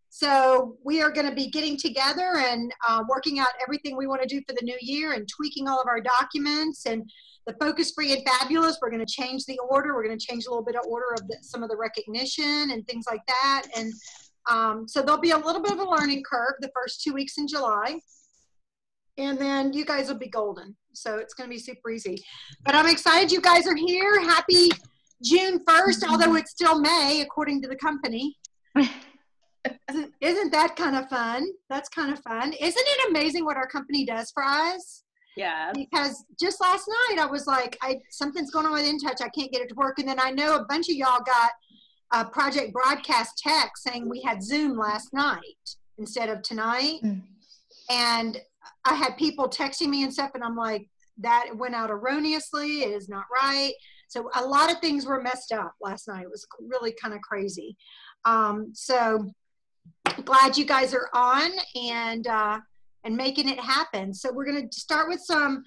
So we are going to be getting together and working out everything we want to do for the new year and tweaking all of our documents. And the Focus Free and Fabulous, we're going to change the order. We're going to change a little bit of order of some of the recognition and things like that. And so there'll be a little bit of a learning curve the first 2 weeks in July. And then you guys will be golden. So it's going to be super easy. But I'm excited you guys are here. Happy June 1st, although it's still May, according to the company. Isn't that kind of fun? That's kind of fun. Isn't it amazing what our company does for us? Yeah. Because just last night I was like, something's going on with InTouch. I can't get it to work. And then I know a bunch of y'all got a project broadcast text saying we had Zoom last night instead of tonight. And I had people texting me and stuff, and I'm like, that went out erroneously. It is not right. So a lot of things were messed up last night. It was really kind of crazy. So glad you guys are on and making it happen. So we're going to start with some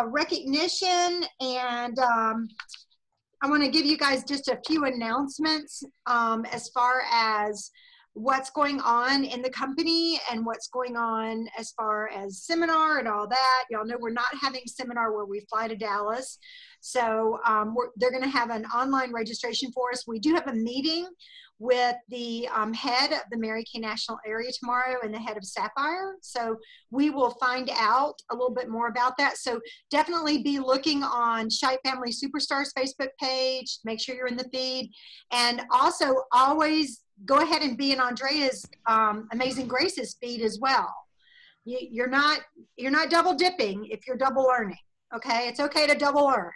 recognition, and I want to give you guys just a few announcements as far as what's going on in the company and what's going on as far as seminar and all that. Y'all know we're not having seminar where we fly to Dallas. So they're going to have an online registration for us. We do have a meeting with the head of the Mary Kay National Area tomorrow and the head of Sapphire. So we will find out a little bit more about that. So definitely be looking on Shite Family Superstars Facebook page. Make sure you're in the feed. And also always go ahead and be in Andrea's Amazing Graces feed as well. You're not double dipping if you're double learning. Okay, it's okay to double learn.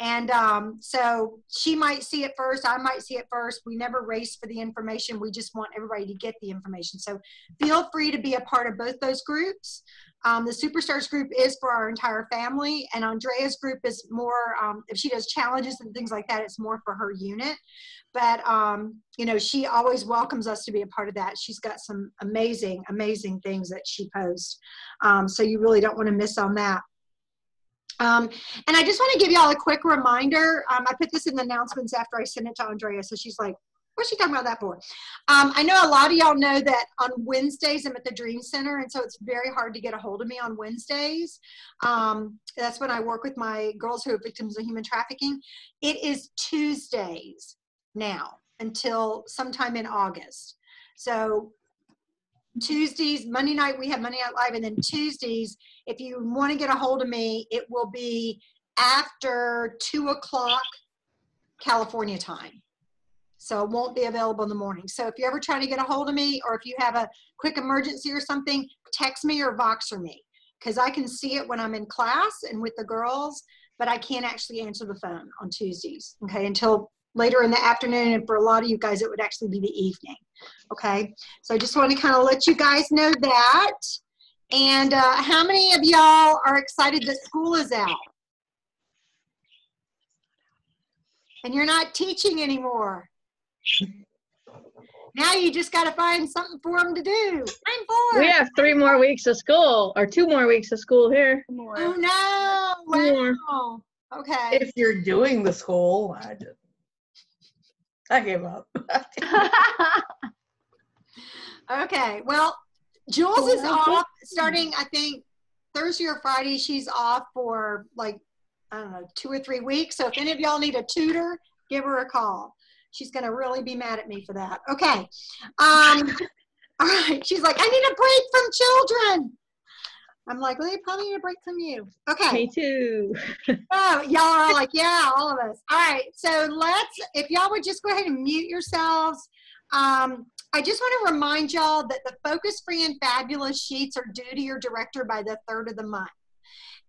And so she might see it first, I might see it first. We never race for the information. We just want everybody to get the information. So feel free to be a part of both those groups. The Superstars group is for our entire family, and Andrea's group is more, if she does challenges and things like that, it's more for her unit. But, you know, she always welcomes us to be a part of that. She's got some amazing, amazing things that she posts. So you really don't want to miss on that. And I just want to give y'all a quick reminder. I put this in the announcements after I sent it to Andrea. So she's like, what's she talking about that for? I know a lot of y'all know that on Wednesdays I'm at the Dream Center. And so it's very hard to get a hold of me on Wednesdays. That's when I work with my girls who are victims of human trafficking. It is Tuesdays now until sometime in August. So Tuesdays, Monday night, we have Monday Night Live, and then Tuesdays, if you want to get a hold of me, it will be after 2 o'clock California time. So it won't be available in the morning. So if you're ever trying to get a hold of me, or if you have a quick emergency or something, text me or Voxer me, because I can see it when I'm in class and with the girls, but I can't actually answer the phone on Tuesdays, okay, until later in the afternoon. And for a lot of you guys, it would actually be the evening. Okay, so I just want to kind of let you guys know that. And how many of y'all are excited that school is out? And you're not teaching anymore. Now you just got to find something for them to do. We have 3 more weeks of school, or 2 more weeks of school here. Oh no! Wow. Okay. If you're doing the school, I gave up. Okay, well, Jules is off starting, I think, Thursday or Friday. She's off for like, I don't know, 2 or 3 weeks. So if any of y'all need a tutor, give her a call. She's going to really be mad at me for that. Okay. All right. She's like, I need a break from children. I'm like, well, they probably need a break from you. Okay. Me too. Oh, y'all are like, yeah, all of us. All right. So if y'all would just go ahead and mute yourselves. I just want to remind y'all that the Focus Free and Fabulous sheets are due to your director by the 3rd of the month.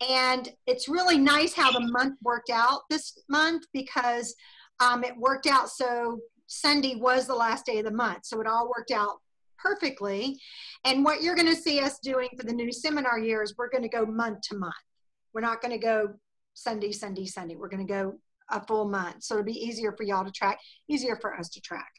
And it's really nice how the month worked out this month, because it worked out so Sunday was the last day of the month. So it all worked out perfectly. And what you're going to see us doing for the new seminar year is we're going to go month to month. We're not going to go Sunday, Sunday, Sunday. We're going to go a full month. So it'll be easier for y'all to track, easier for us to track.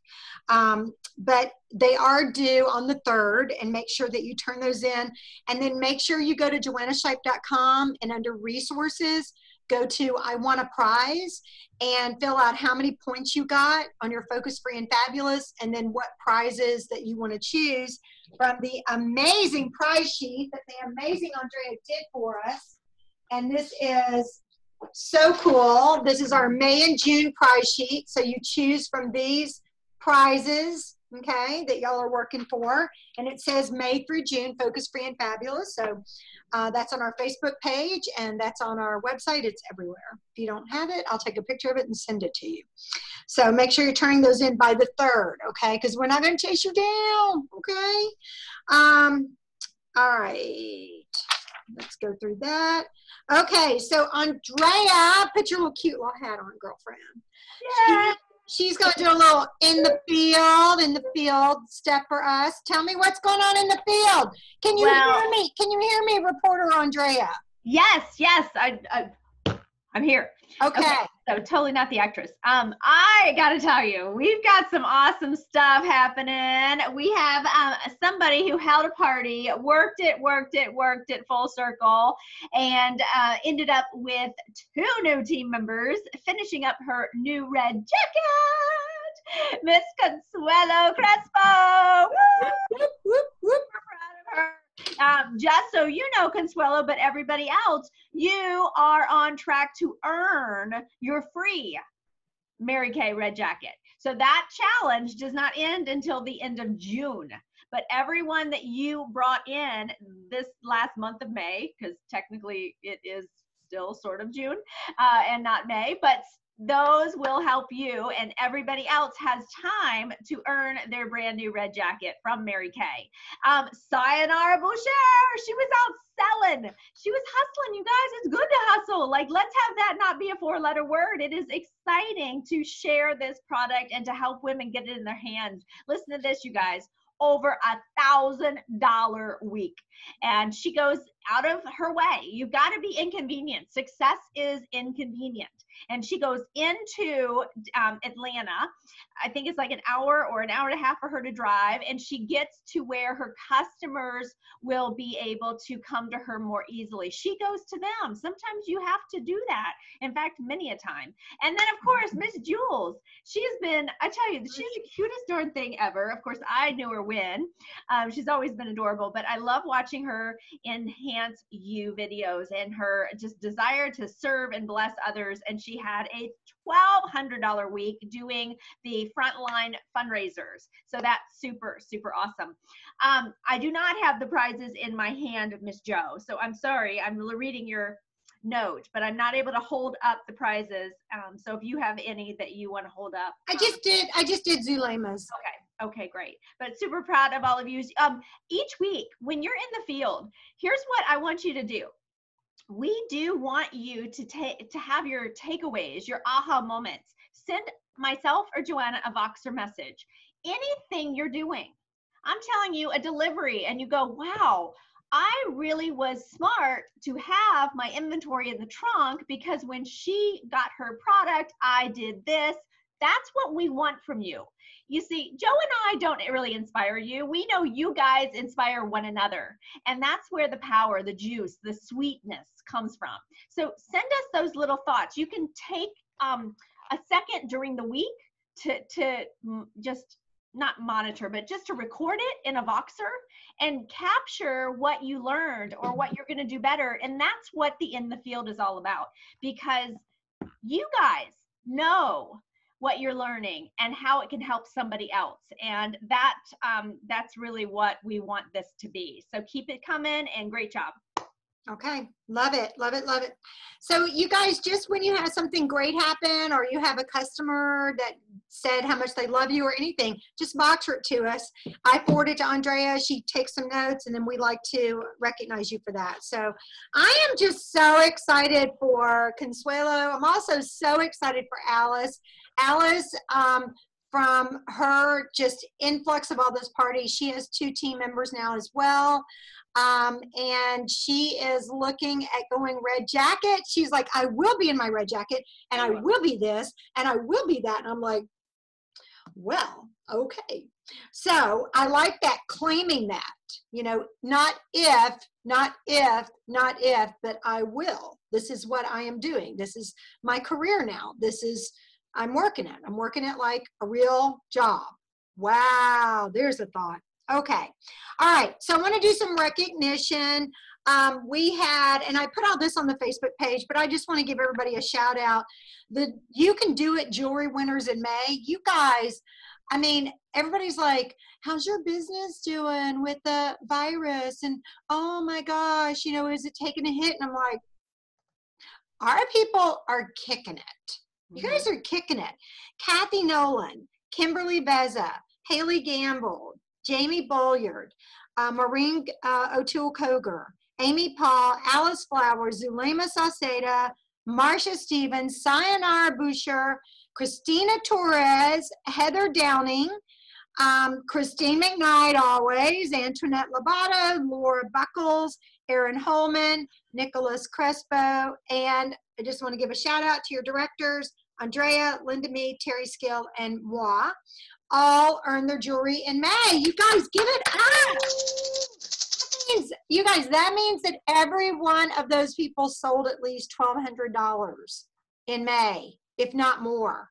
But they are due on the 3rd, and make sure that you turn those in. And then make sure you go to joannashipe.com, and under resources, go to I Want a Prize and fill out how many points you got on your Focus Free and Fabulous, and then what prizes that you want to choose from the amazing prize sheet that the amazing Andrea did for us. And this is so cool. This is our May and June prize sheet. So you choose from these prizes, okay, that y'all are working for. And it says May through June, Focus Free and Fabulous. So that's on our Facebook page and that's on our website. It's everywhere. If you don't have it, I'll take a picture of it and send it to you. So make sure you're turning those in by the 3rd, okay? Because we're not going to chase you down, okay? All right. Let's go through that. Okay, so Andrea, put your little cute little hat on, girlfriend. Yeah. She's going to do a little in the field step for us. Tell me what's going on in the field. Can you hear me? Can you hear me, reporter Andrea? Yes, I'm here. Okay. So totally not the actress. I gotta tell you, we've got some awesome stuff happening. We have somebody who held a party, worked it full circle, and ended up with 2 new team members, finishing up her new red jacket, Miss Consuelo Crespo. Whoop, whoop, whoop. We're proud of her. Just so you know, Consuelo, but everybody else, you are on track to earn your free Mary Kay red jacket. So that challenge does not end until the end of June. But everyone that you brought in this last month of May, because technically it is still sort of June and not May, but those will help you, and everybody else has time to earn their brand new red jacket from Mary Kay. Sayonara Boucher, she was out selling. She was hustling, you guys. It's good to hustle. Like, let's have that not be a 4-letter word. It is exciting to share this product and to help women get it in their hands. Listen to this, you guys. Over $1,000 week. And she goes out of her way. You've got to be inconvenient. Success is inconvenient. And she goes into Atlanta. I think it's like an hour or an hour and a half for her to drive. And she gets to where her customers will be able to come to her more easily. She goes to them. Sometimes you have to do that. In fact, many a time. And then, of course, Miss Jules. She's been, I tell you, she's the cutest darn thing ever. Of course, I knew her when. She's always been adorable. But I love watching her enhance you videos and her just desire to serve and bless others. And she had a $1,200 week doing the frontline fundraisers. So that's super, super awesome. I do not have the prizes in my hand, Miss Jo. So I'm sorry, I'm reading your note, but I'm not able to hold up the prizes. So if you have any that you want to hold up. I just did Zulema's. Okay, great. But super proud of all of you. Each week when you're in the field, here's what I want you to do. We do want you to have your takeaways, your aha moments. Send myself or Joanna a Voxer message. Anything you're doing. I'm telling you a delivery and you go, wow, I really was smart to have my inventory in the trunk because when she got her product, I did this. That's what we want from you. You see, Joe and I don't really inspire you. We know you guys inspire one another. And that's where the power, the juice, the sweetness comes from. So send us those little thoughts. You can take a second during the week to just not monitor, but just to record it in a Voxer and capture what you learned or what you're going to do better. And that's what the In the Field is all about, because you guys know what you're learning and how it can help somebody else. And that's really what we want this to be. So keep it coming and great job. Okay. Love it. Love it. Love it. So you guys, just when you have something great happen or you have a customer that said how much they love you or anything, just Voxer it to us. I forward it to Andrea. She takes some notes and then we like to recognize you for that. So I am just so excited for Consuelo. I'm also so excited for Alice. Alice, from her just influx of all those parties, she has 2 team members now as well. And she is looking at going red jacket. She's like, I will be in my red jacket and I will be this and I will be that. And I'm like, well, okay. So I like that, claiming that, You know, not if, but I will. This is what I am doing. This is my career now. I'm working it. I'm working it like a real job. Wow, there's a thought. Okay. All right. So I want to do some recognition. We had, and I put all this on the Facebook page, but I just want to give everybody a shout out. The You Can Do It jewelry winners in May. You guys, I mean, everybody's like, how's your business doing with the virus? And oh my gosh, you know, is it taking a hit? And I'm like, our people are kicking it. You guys are kicking it. Kathy Nolan, Kimberly Beza, Haley Gamble, Jamie Bolliard, Maureen O'Toole-Koger, Amy Paul, Alice Flowers, Zulema Sauceda, Marcia Stevens, Sayonara Boucher, Christina Torres, Heather Downing, Christine McKnight always, Antoinette Lobato, Laura Buckles, Aaron Holman, Nicholas Crespo, and I just want to give a shout out to your directors, Andrea, Linda Mead, Terry Skill, and moi. All earned their jewelry in May. You guys, give it up. That means that every one of those people sold at least $1,200 in May, if not more.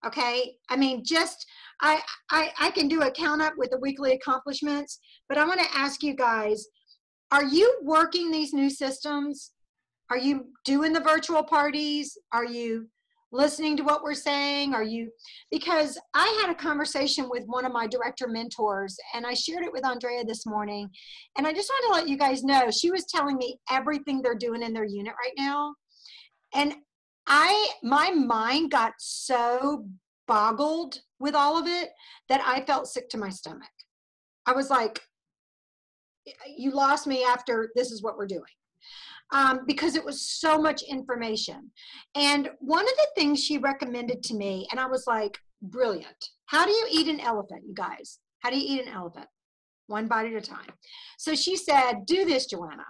Okay, I mean, just I can do a count up with the weekly accomplishments, but I want to ask you guys, are you working these new systems? Are you doing the virtual parties? Are you listening to what we're saying? Because I had a conversation with one of my director mentors, and I shared it with Andrea this morning, and I just wanted to let you guys know, she was telling me everything they're doing in their unit right now, and my mind got so boggled with all of it that I felt sick to my stomach. I was like, you lost me after this is what we're doing. Because it was so much information. And one of the things she recommended to me, and I was like, brilliant. How do you eat an elephant, you guys? How do you eat an elephant? One bite at a time. So she said, do this, Joanna.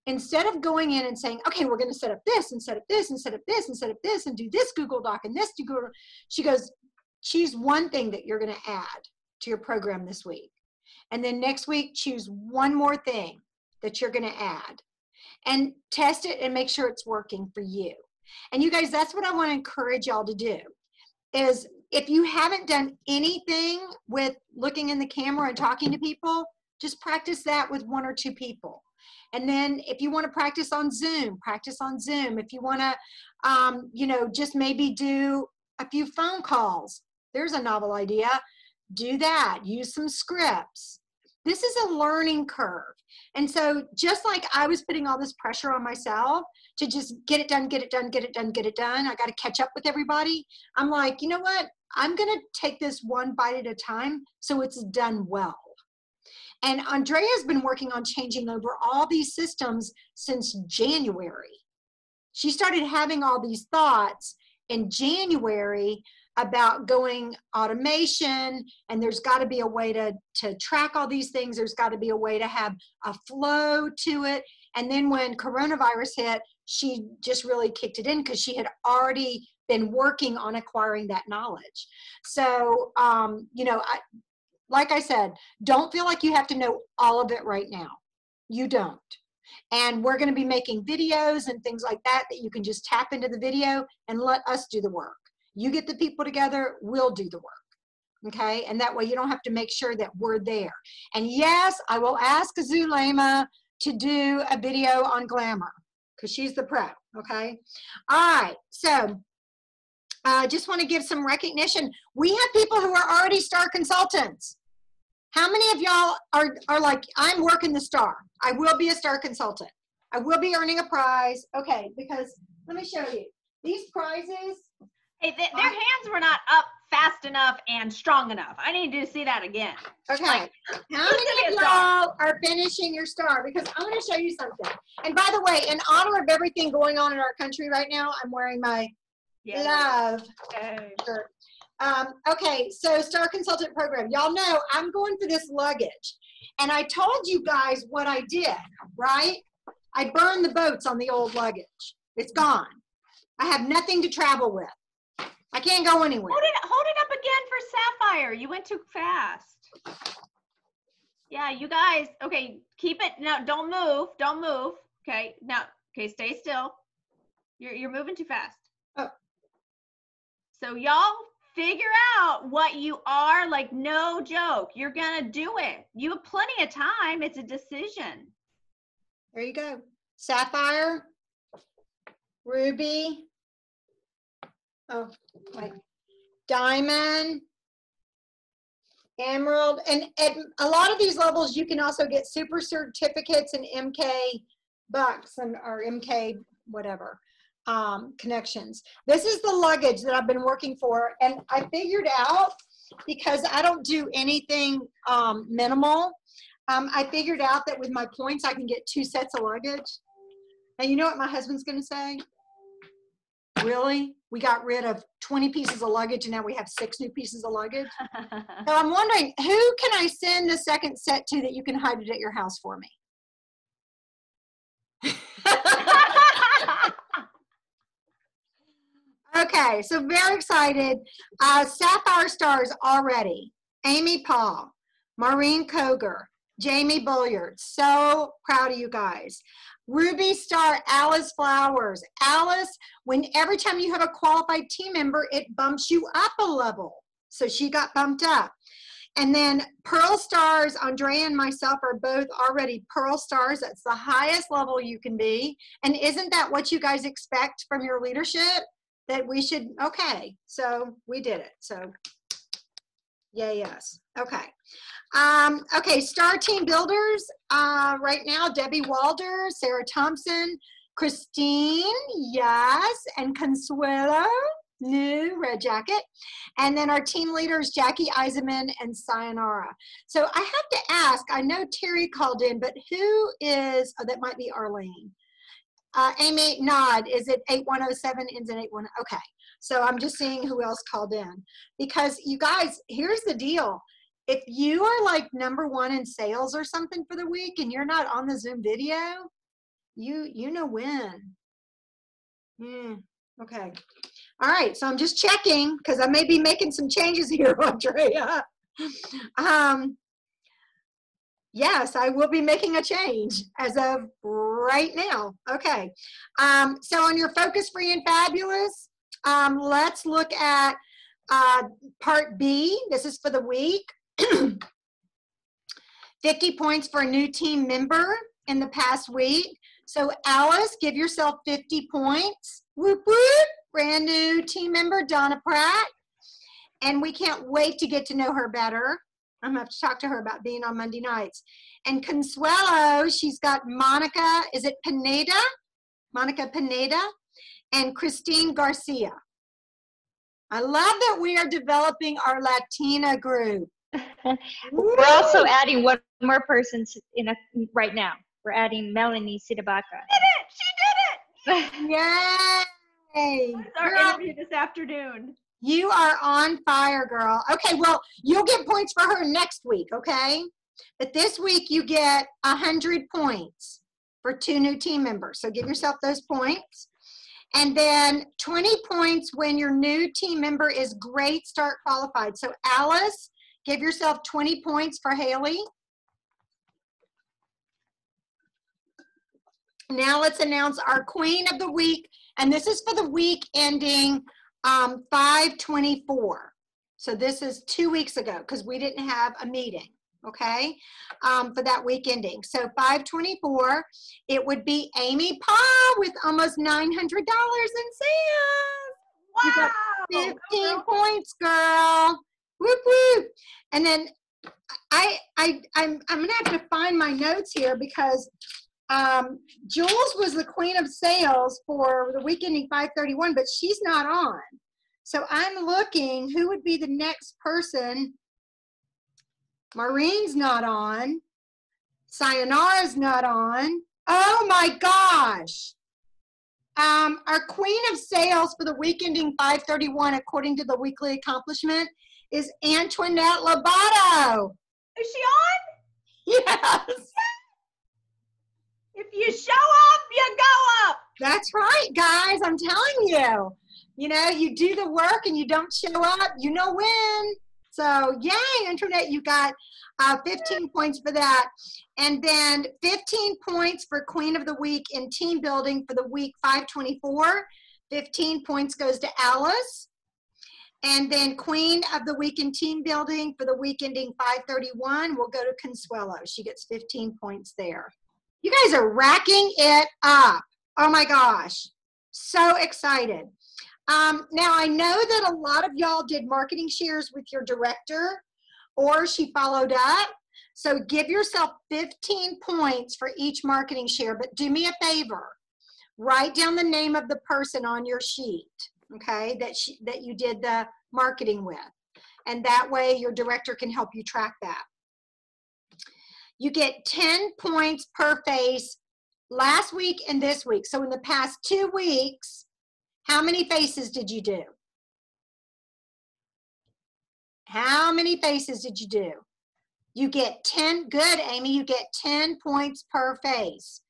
Instead of going in and saying, okay, we're going to set up this and set up this and set up this and set up this and do this Google Doc and this to Google, she goes, choose one thing that you're going to add to your program this week. And then next week, choose one more thing that you're going to add. And test it and make sure it's working for you. And you guys, that's what I want to encourage y'all to do, is if you haven't done anything with looking in the camera and talking to people, just practice that with 1 or 2 people. And then if you want to practice on Zoom, practice on Zoom. If you want to, you know, just maybe do a few phone calls. There's a novel idea. Do that. Use some scripts. This is a learning curve. And so just like I was putting all this pressure on myself to just get it done, get it done, get it done, get it done. I got to catch up with everybody. I'm like, you know what? I'm going to take this one bite at a time so it's done well. And Andrea's been working on changing over all these systems since January. She started having all these thoughts in January about going automation, and there's got to be a way to track all these things. There's got to be a way to have a flow to it. And then when coronavirus hit, she just really kicked it in because she had already been working on acquiring that knowledge. So, you know, like I said, don't feel like you have to know all of it right now. You don't. And we're going to be making videos and things like that you can just tap into the video and let us do the work. You get the people together, we'll do the work, okay? And that way you don't have to make sure that we're there. And yes, I will ask Zulema to do a video on glamour because she's the pro, okay? All right, so I just want to give some recognition. We have people who are already STAR consultants. How many of y'all are like, I'm working the STAR. I will be a STAR consultant. I will be earning a prize. Okay, because let me show you. These prizes, Hey, their hands were not up fast enough and strong enough. I need to see that again. okay. Like, How many of y'all are finishing your STAR? Because I'm going to show you something. And by the way, in honor of everything going on in our country right now, I'm wearing my love shirt. Okay, so STAR Consultant Program. Y'all know I'm going for this luggage. And I told you guys what I did, right? I burned the boats on the old luggage. It's gone. I have nothing to travel with. I can't go anywhere. Hold it up again for Sapphire. You went too fast. Yeah, you guys, okay, keep it, now don't move, okay, now, okay, stay still. You're moving too fast. Oh. So y'all figure out what you are, like, no joke, you're gonna do it. You have plenty of time, it's a decision. There you go. Sapphire, ruby, oh, wait, diamond, emerald, and at a lot of these levels, you can also get super certificates and MK bucks and or MK whatever connections. This is the luggage that I've been working for, and I figured out, because I don't do anything minimal, I figured out that with my points, I can get 2 sets of luggage. And you know what my husband's gonna say? Really? We got rid of 20 pieces of luggage and now we have 6 new pieces of luggage? So I'm wondering, who can I send the second set to that you can hide it at your house for me? Okay, so very excited. Sapphire Stars already. Amy Paul, Maureen Koger, Jamie Bulliard. So proud of you guys. Ruby Star, Alice Flowers. Alice, every time you have a qualified team member, it bumps you up a level. So she got bumped up. And then Pearl Stars, Andrea and myself are both already Pearl Stars. That's the highest level you can be. And isn't that what you guys expect from your leadership? That we should, okay, so we did it. So, yay, yes. Okay. Okay, Star Team Builders right now, Debbie Walder, Sarah Thompson, Christine, yes, and Consuelo, new red jacket. And then our team leaders, Jackie Eisenman and Sayonara. So I have to ask, I know Terry called in, but who is, oh, that might be Arlene. Amy, nod, is it 8107, ends in 81? Okay, so I'm just seeing who else called in. Because you guys, here's the deal. If you are like #1 in sales or something for the week and you're not on the Zoom video, you know when. Okay. All right, so I'm just checking because I may be making some changes here, Andrea. Yes, I will be making a change as of right now. Okay. So on your Focus, Free, and Fabulous, let's look at part B. This is for the week. 50 points for a new team member in the past week. So Alice, give yourself 50 points. Whoop, whoop. Brand new team member, Donna Pratt. And we can't wait to get to know her better. I'm gonna have to talk to her about being on Monday nights. And Consuelo, she's got Monica, is it Pineda? Monica Pineda and Christine Garcia. I love that we are developing our Latina group. We're also adding one more person right now. We're adding Melanie Sidabaca. She did it! Yay! That's our interview this afternoon. You are on fire, girl. Okay, well, you'll get points for her next week, okay? But this week you get 100 points for 2 new team members. So give yourself those points. And then 20 points when your new team member is great start qualified. So Alice, give yourself 20 points for Haley. Now let's announce our Queen of the Week. And this is for the week ending 5/24. So this is 2 weeks ago because we didn't have a meeting, okay, for that week ending. So 5/24, it would be Amy Paul with almost $900 in sales. Wow! You got 15 points, girl. Whoop, whoop. And then I'm gonna have to find my notes here because Jules was the queen of sales for the week ending 5/31, but she's not on. So I'm looking, who would be the next person? Maureen's not on. Sayonara's not on. Oh my gosh. Our queen of sales for the week ending 5/31, according to the weekly accomplishment, is Antoinette Lobato. Is she on? Yes. If you show up, you go up. That's right, guys. I'm telling you. You know, you do the work and you don't show up, you know when. So yay, internet, you got 15 points for that. And then 15 points for Queen of the Week in team building for the week 524. 15 points goes to Alice. And then Queen of the Week in team building for the week ending 531 will go to Consuelo. She gets 15 points there. You guys are racking it up. Oh my gosh. So excited. Now I know that a lot of y'all did marketing shares with your director or she followed up. So give yourself 15 points for each marketing share, but do me a favor. Write down the name of the person on your sheet, okay, that you did the marketing with. And that way your director can help you track that. You get 10 points per face last week and this week. So in the past 2 weeks, how many faces did you do? How many faces did you do? You get 10, good, Amy, you get 10 points per face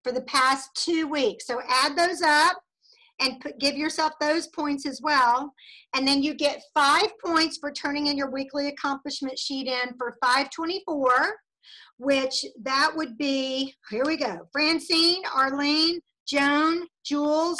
for the past 2 weeks. So add those up and give yourself those points as well. And then you get 5 points for turning in your weekly accomplishment sheet in for 524, which that would be, here we go, Francine, Arlene, Joan, Jules,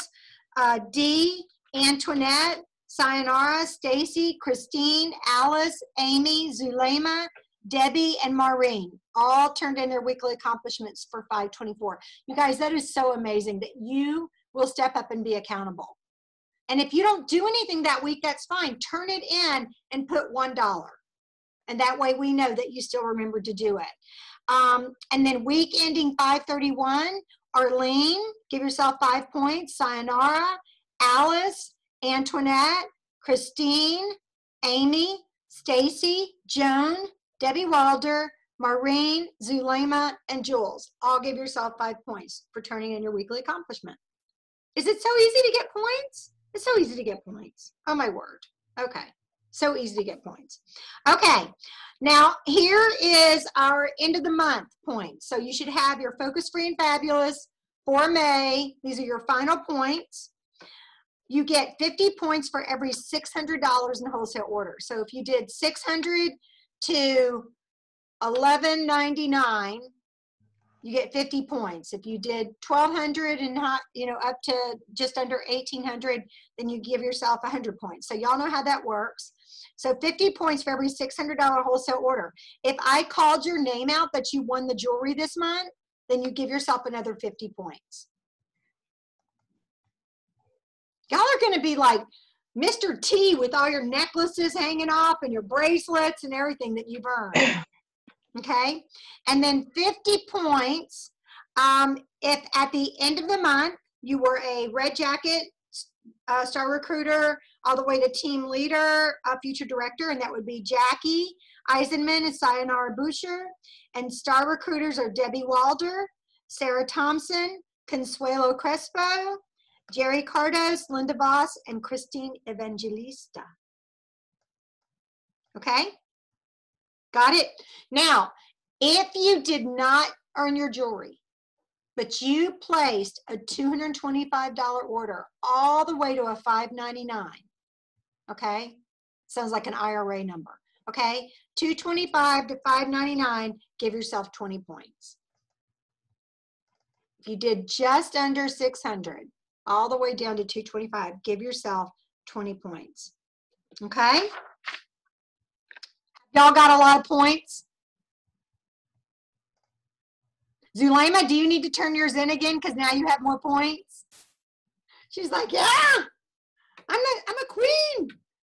Dee, Antoinette, Sayonara, Stacy, Christine, Alice, Amy, Zulema, Debbie, and Maureen all turned in their weekly accomplishments for 524. You guys, that is so amazing that you will step up and be accountable. And if you don't do anything that week, that's fine. Turn it in and put $1. And that way we know that you still remembered to do it. And then week ending 531, Arlene, give yourself 5 points. Sayonara, Alice, Antoinette, Christine, Amy, Stacy, Joan, Debbie Wilder, Maureen, Zulema, and Jules. All give yourself 5 points for turning in your weekly accomplishment. Is it so easy to get points? It's so easy to get points. Oh my word. Okay. So easy to get points. Okay. Now here is our end of the month points. So you should have your Focus Free and Fabulous for May. These are your final points. You get 50 points for every $600 in wholesale order. So if you did 600 to $11.99, you get 50 points. If you did 1,200 and up to just under 1,800, then you give yourself 100 points. So y'all know how that works. So 50 points for every $600 wholesale order. If I called your name out that you won the jewelry this month, then you give yourself another 50 points. Y'all are going to be like Mr. T with all your necklaces hanging off and your bracelets and everything that you've earned. Okay, and then 50 points if at the end of the month you were a Red Jacket Star Recruiter all the way to Team Leader, Future Director, and that would be Jackie Eisenman and Sayonara Boucher. And Star Recruiters are Debbie Wilder, Sarah Thompson, Consuelo Crespo, Jerry Cardos, Linda Voss, and Christine Evangelista. Okay? Got it? Now, if you did not earn your jewelry, but you placed a $225 order all the way to a $599, okay? Sounds like an IRA number, okay? $225 to $599, give yourself 20 points. If you did just under 600, all the way down to 225, give yourself 20 points, okay? Y'all got a lot of points? Zulema, do you need to turn yours in again because now you have more points? She's like, yeah, I'm a queen.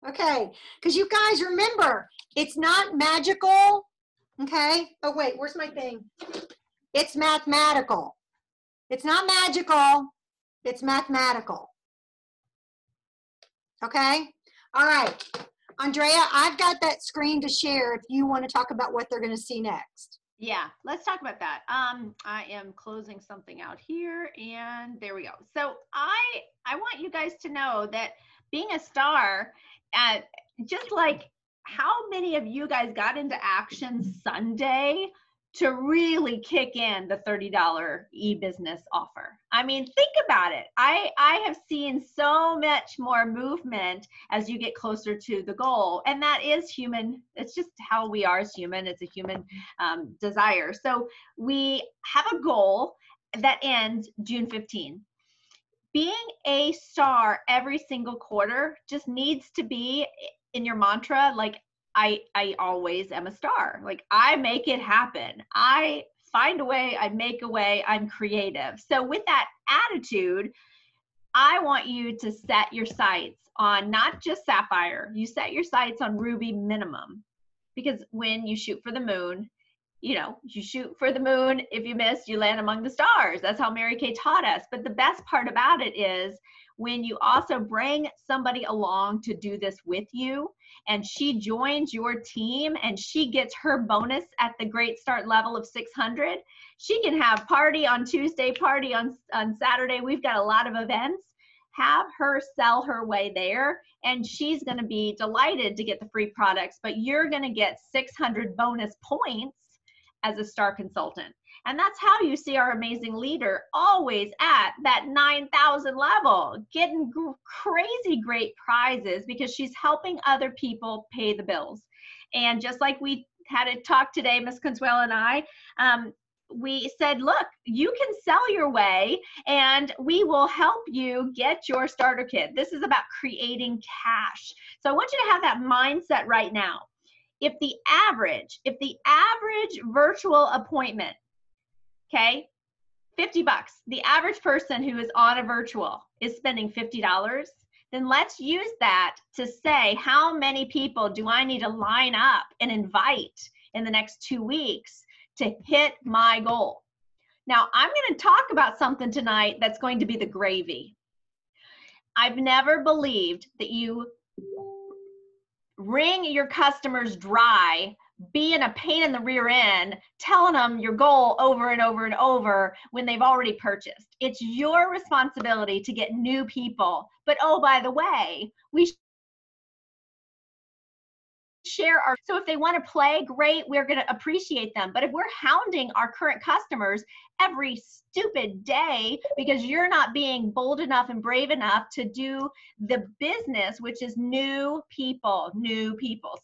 Okay, because you guys remember, it's not magical, okay? Oh, wait, where's my thing? It's mathematical. It's not magical, it's mathematical. Okay, all right. Andrea, I've got that screen to share if you want to talk about what they're going to see next. Yeah, let's talk about that. I am closing something out here, and there we go. So I want you guys to know that being a star, just like how many of you guys got into action Sunday to really kick in the $30 e-business offer. I mean, think about it. I have seen so much more movement as you get closer to the goal, and that is human. It's just how we are as human. It's a human desire. So we have a goal that ends June 15. Being a star every single quarter just needs to be in your mantra. Like, I always am a star. Like, I make it happen. I find a way, I make a way, I'm creative. So with that attitude, I want you to set your sights on not just Sapphire, you set your sights on Ruby minimum. Because when you shoot for the moon, you know, you shoot for the moon. If you miss, you land among the stars. That's how Mary Kay taught us. But the best part about it is when you also bring somebody along to do this with you, and she joins your team and she gets her bonus at the Great Start level of 600, she can have party on Tuesday, party on Saturday. We've got a lot of events. Have her sell her way there, and she's going to be delighted to get the free products, but you're going to get 600 bonus points as a star consultant. And that's how you see our amazing leader always at that 9,000 level, getting crazy great prizes because she's helping other people pay the bills. And just like we had a talk today, Ms. Consuelo and I, we said, look, you can sell your way and we will help you get your starter kit. This is about creating cash. So I want you to have that mindset right now. If the average virtual appointment, okay, $50, the average person who is on a virtual is spending $50, then let's use that to say, how many people do I need to line up and invite in the next 2 weeks to hit my goal? Now, I'm going to talk about something tonight that's going to be the gravy. I've never believed that you wring your customers dry, being a pain in the rear end, telling them your goal over and over and over when they've already purchased. It's your responsibility to get new people. But oh, by the way, we share our, so if they want to play, great, we're going to appreciate them. But if we're hounding our current customers every stupid day because you're not being bold enough and brave enough to do the business, which is new people.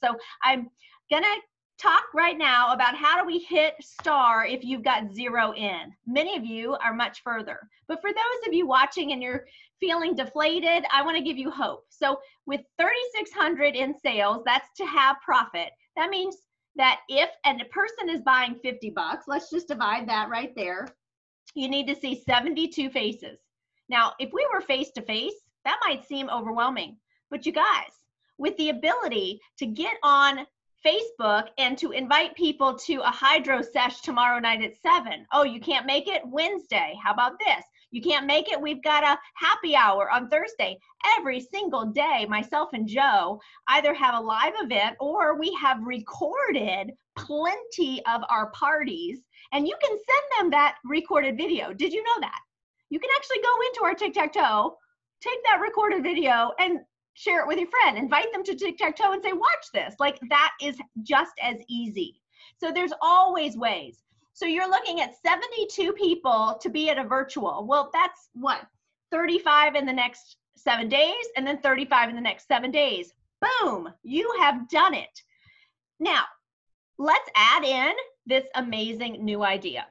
So I'm going to talk right now about how do we hit star if you've got 0 in. Many of you are much further. But for those of you watching and you're feeling deflated, I want to give you hope. So with 3,600 in sales, that's to have profit. That means that if a person is buying $50, let's just divide that right there. You need to see 72 faces. Now, if we were face to face, that might seem overwhelming. But you guys, with the ability to get on Facebook and to invite people to a hydro sesh tomorrow night at 7. Oh, you can't make it? Wednesday. How about this? You can't make it? We've got a happy hour on Thursday. Every single day, myself and Joe either have a live event or we have recorded plenty of our parties, and you can send them that recorded video. Did you know that? You can actually go into our tic-tac-toe, take that recorded video, and share it with your friend. Invite them to tic-tac-toe and say, watch this. Like, that is just as easy. So there's always ways. So you're looking at 72 people to be at a virtual. Well, that's what? 35 in the next 7 days, and then 35 in the next 7 days. Boom, you have done it. Now, let's add in this amazing new idea.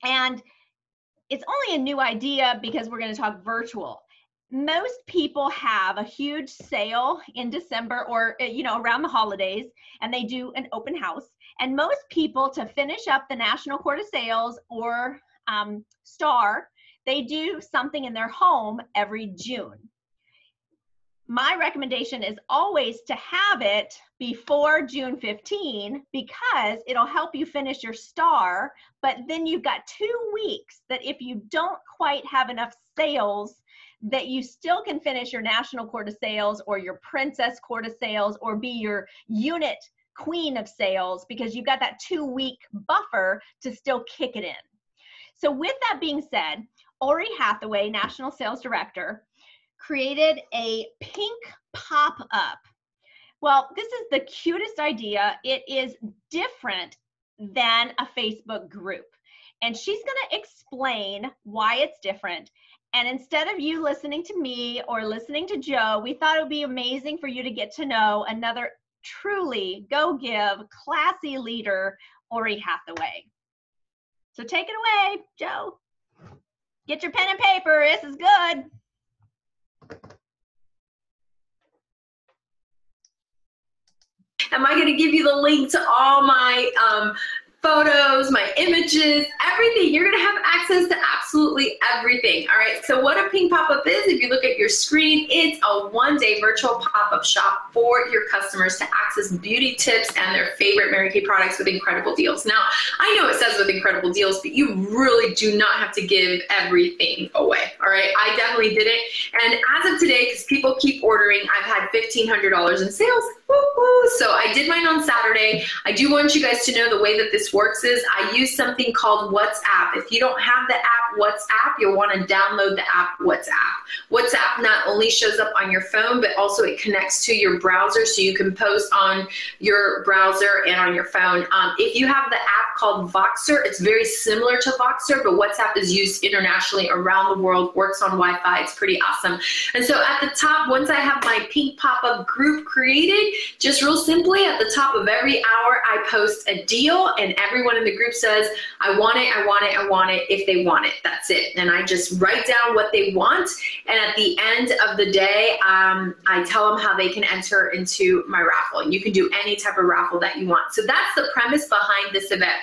And it's only a new idea because we're going to talk virtual. Most people have a huge sale in December or, around the holidays, and they do an open house. And most people, to finish up the National Court of Sales or STAR, they do something in their home every June. My recommendation is always to have it before June 15 because it'll help you finish your STAR, but then you've got 2 weeks that if you don't quite have enough sales, that you still can finish your National Court of Sales or your Princess Court of Sales or be your unit queen of sales because you've got that 2-week buffer to still kick it in. So with that being said, Ori Hathaway, National Sales Director, created a pink pop-up. Well, this is the cutest idea. It is different than a Facebook group. And she's going to explain why it's different. And instead of you listening to me or listening to Joe, we thought it would be amazing for you to get to know another truly go-give, classy leader, Ori Hathaway. So take it away, Joe. Get your pen and paper. This is good. Am I going to give you the link to all my photos, my images, everything? You're going to have access to absolutely everything. All right. So what a Pink Pop-Up is, if you look at your screen, it's a one-day virtual pop-up shop for your customers to access beauty tips and their favorite Mary Kay products with incredible deals. Now, I know it says with incredible deals, but you really do not have to give everything away. All right. I definitely did it. And as of today, because people keep ordering, I've had $1,500 in sales. Woo-hoo. So I did mine on Saturday. I do want you guys to know the way that this works is I use something called WhatsApp. If you don't have the app WhatsApp, you'll want to download the app WhatsApp. WhatsApp not only shows up on your phone, but also it connects to your browser, so you can post on your browser and on your phone. If you have the app called Voxer, it's very similar to Voxer, but WhatsApp is used internationally around the world, works on Wi-Fi. It's pretty awesome. And so at the top, once I have my Pink Pop-Up group created, just real simply at the top of every hour, I post a deal, and everyone in the group says, I want it, I want it, I want it, if they want it. That's it. And I just write down what they want, and at the end of the day, I tell them how they can enter into my raffle. And you can do any type of raffle that you want. So that's the premise behind this event.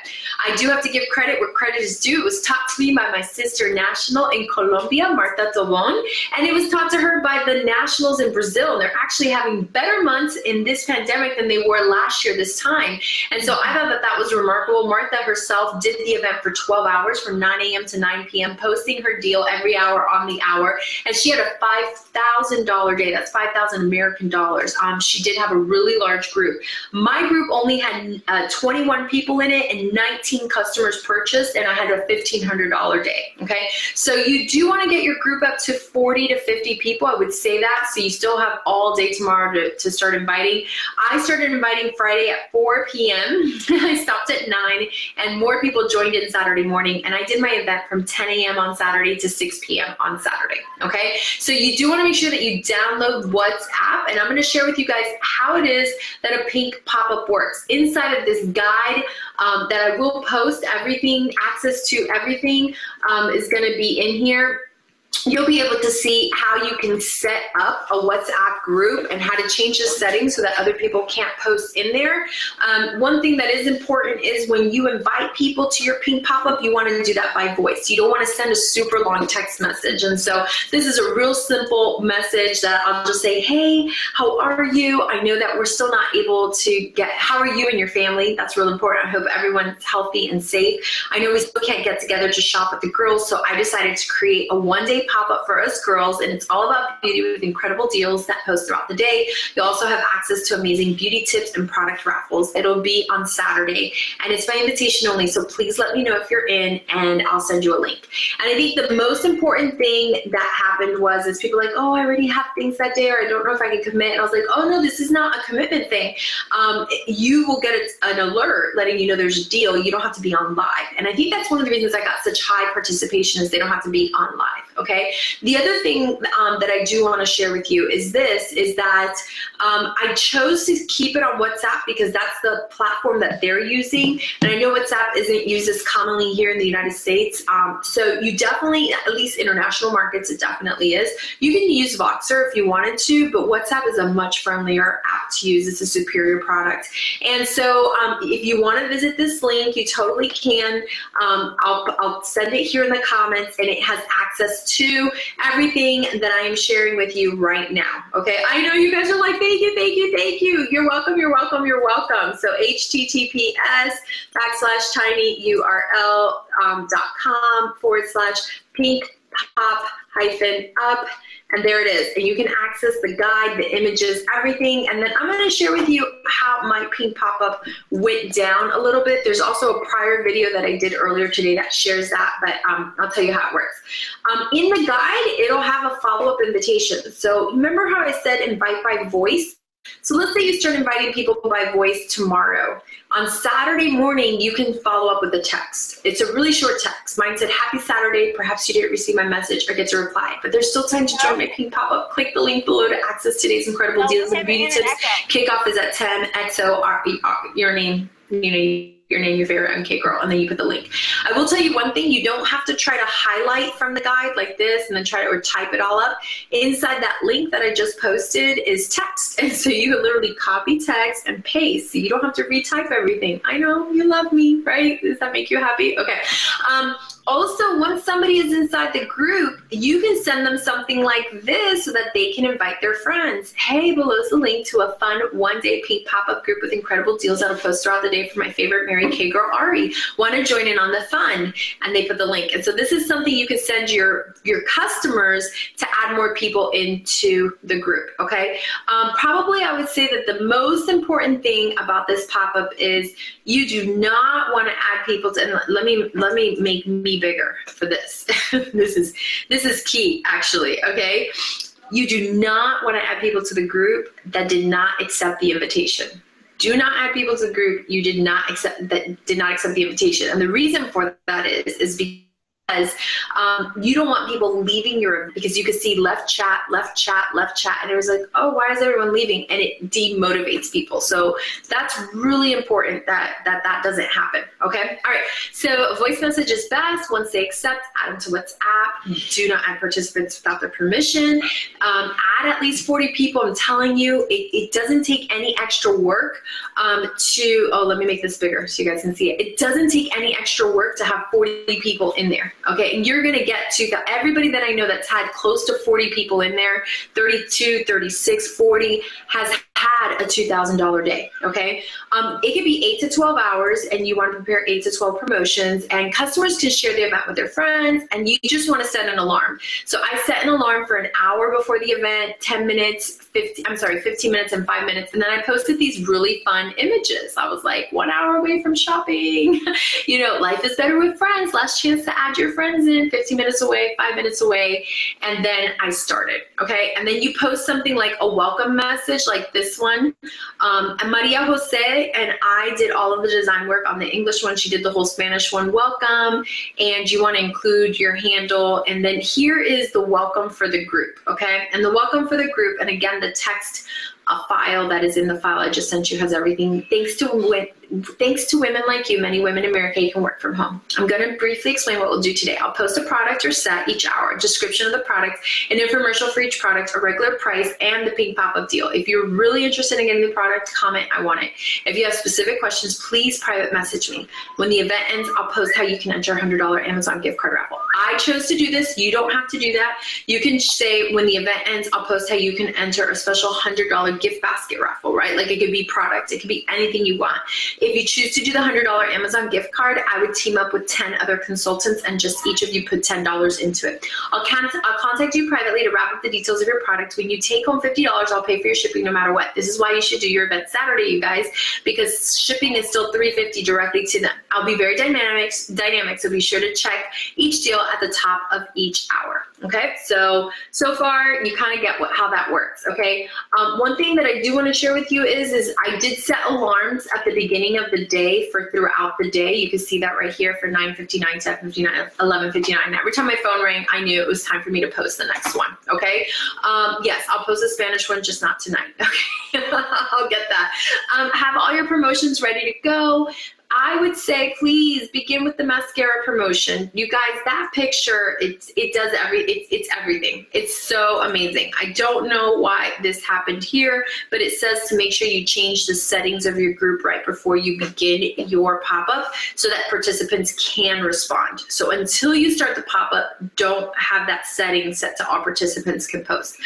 I do have to give credit where credit is due. It was taught to me by my sister national in Colombia, Marta Tobon, and it was taught to her by the nationals in Brazil. They're actually having better months in this pandemic than they were last year this time. And so I thought that that was remarkable. Martha herself did the event for 12 hours from 9 a.m. to 9 p.m., posting her deal every hour on the hour. And she had a $5,000 day. That's 5,000 American dollars. She did have a really large group. My group only had 21 people in it and 19 customers purchased, and I had a $1,500 day. Okay. So you do want to get your group up to 40 to 50 people. I would say that. So you still have all day tomorrow to start inviting. I started inviting Friday at 4 p.m. I stopped at 9, and more people joined in Saturday morning. And I did my event from 10 a.m. on Saturday to 6 p.m. on Saturday. Okay. So you do want to make sure that you download WhatsApp, and I'm going to share with you guys how it is that a Pink Pop-Up works. Inside of this guide that I will post, everything, access to everything is going to be in here. You'll be able to see how you can set up a WhatsApp group and how to change the settings so that other people can't post in there. One thing that is important is when you invite people to your Pink Pop-Up, you want to do that by voice. You don't want to send a super long text message. And so this is a real simple message that I'll just say, hey, how are you? I know that we're still not able to get, how are you and your family? That's real important. I hope everyone's healthy and safe. I know we still can't get together to shop with the girls, so I decided to create a one-day pop-up for us girls, and it's all about beauty with incredible deals that post throughout the day. You'll also have access to amazing beauty tips and product raffles. It'll be on Saturday, and it's by invitation only, so please let me know if you're in, and I'll send you a link. And I think the most important thing that happened was is people like, oh, I already have things that day, or I don't know if I can commit. And I was like, oh no, this is not a commitment thing. You will get an alert letting you know there's a deal. You don't have to be on live. And I think that's one of the reasons I got such high participation is they don't have to be on live. Okay. The other thing that I do want to share with you is that I chose to keep it on WhatsApp because that's the platform that they're using. And I know WhatsApp isn't used as commonly here in the United States. So you definitely, at least international markets, it definitely is. You can use Voxer if you wanted to, but WhatsApp is a much friendlier app to use. It's a superior product. And so if you want to visit this link, you totally can. I'll send it here in the comments, and it has access to everything that I am sharing with you right now. Okay, I know you guys are like, thank you, thank you, thank you. You're welcome, you're welcome, you're welcome. So https://tinyurl.com/pinkpop-up, and there it is. And you can access the guide, the images, everything. And then I'm going to share with you how my Pink Pop-Up went down a little bit. There's also a prior video that I did earlier today that shares that, but I'll tell you how it works. In the guide, it'll have a follow-up invitation. So remember how I said invite by voice? So let's say you start inviting people by voice tomorrow. On Saturday morning, you can follow up with a text. It's a really short text. Mine said, happy Saturday. Perhaps you didn't receive my message or get to reply, but there's still time to join my pink pop-up. Click the link below to access today's incredible deals and beauty tips. Kickoff is at 10. XO, your name, your name, your favorite MK girl, and then you put the link. I will tell you one thing, you don't have to try to highlight from the guide like this and then try to or type it all up. Inside that link that I just posted is text. And so you can literally copy text and paste. So you don't have to retype everything. I know, you love me, right? Does that make you happy? Okay. Also, once somebody is inside the group, you can send them something like this so that they can invite their friends. Hey, below is the link to a fun one-day pink pop-up group with incredible deals that'll post throughout the day for my favorite Mary Kay girl, Ari. Want to join in on the fun? And they put the link. And so this is something you can send your customers to add more people into the group, okay? Probably I would say that the most important thing about this pop-up is you do not want to add people to, and let me make me bigger for this. This is key, actually, okay? You do not want to add people to the group that did not accept the invitation. Do not add people to the group you did not accept the invitation. And the reason for that is because you don't want people leaving because you could see left chat, and it was like, oh, why is everyone leaving? And it demotivates people. So that's really important that doesn't happen, okay? All right, so voice message is best. Once they accept, add them to WhatsApp. Do not add participants without their permission. Add at least 40 people. I'm telling you, it doesn't take any extra work let me make this bigger so you guys can see it. It doesn't take any extra work to have 40 people in there. Okay, and you're gonna get to everybody that I know that's had close to 40 people in there, 32, 36, 40, has had a $2,000 day, okay? It could be 8 to 12 hours and you want to prepare 8 to 12 promotions, and customers can share the event with their friends, and you just want to set an alarm. So I set an alarm for an hour before the event, 15 minutes and 5 minutes, and then I posted these really fun images. I was like, 1 hour away from shopping, you know, life is better with friends, last chance to add your friends in, 15 minutes away, 5 minutes away, and then I started, okay? And then you post something like a welcome message like this one. And Maria Jose and I did all of the design work on the English one. She did the whole Spanish one, welcome, and you want to include your handle. And then here is the welcome for the group, okay? And the welcome for the group, and again, the text file that is in the file I just sent you has everything. Thanks to women like you, many women in America can work from home. I'm going to briefly explain what we'll do today. I'll post a product or set each hour, a description of the product, an infomercial for each product, a regular price, and the pink pop-up deal. If you're really interested in getting the product, comment, I want it. If you have specific questions, please private message me. When the event ends, I'll post how you can enter a $100 Amazon gift card raffle. I chose to do this. You don't have to do that. You can say when the event ends, I'll post how you can enter a special $100 gift basket raffle, right? Like it could be product, it could be anything you want. If you choose to do the $100 Amazon gift card, I would team up with 10 other consultants and just each of you put $10 into it. I'll contact you privately to wrap up the details of your product. When you take home $50, I'll pay for your shipping no matter what. This is why you should do your event Saturday, you guys, because shipping is still $350 directly to them. I'll be very dynamic, so be sure to check each deal at the top of each hour. Okay, so far you kind of get how that works. Okay, one thing that I do want to share with you is I did set alarms at the beginning of the day for throughout the day. You can see that right here for 9:59, 10:59, 11:59. Every time my phone rang, I knew it was time for me to post the next one. Okay, yes, I'll post the Spanish one, just not tonight. Okay, I'll get that. Have all your promotions ready to go. I would say, please begin with the mascara promotion. You guys, that picture, it's everything. It's so amazing. I don't know why this happened here, but it says to make sure you change the settings of your group right before you begin your pop-up so that participants can respond. So until you start the pop-up, don't have that setting set to all participants can post.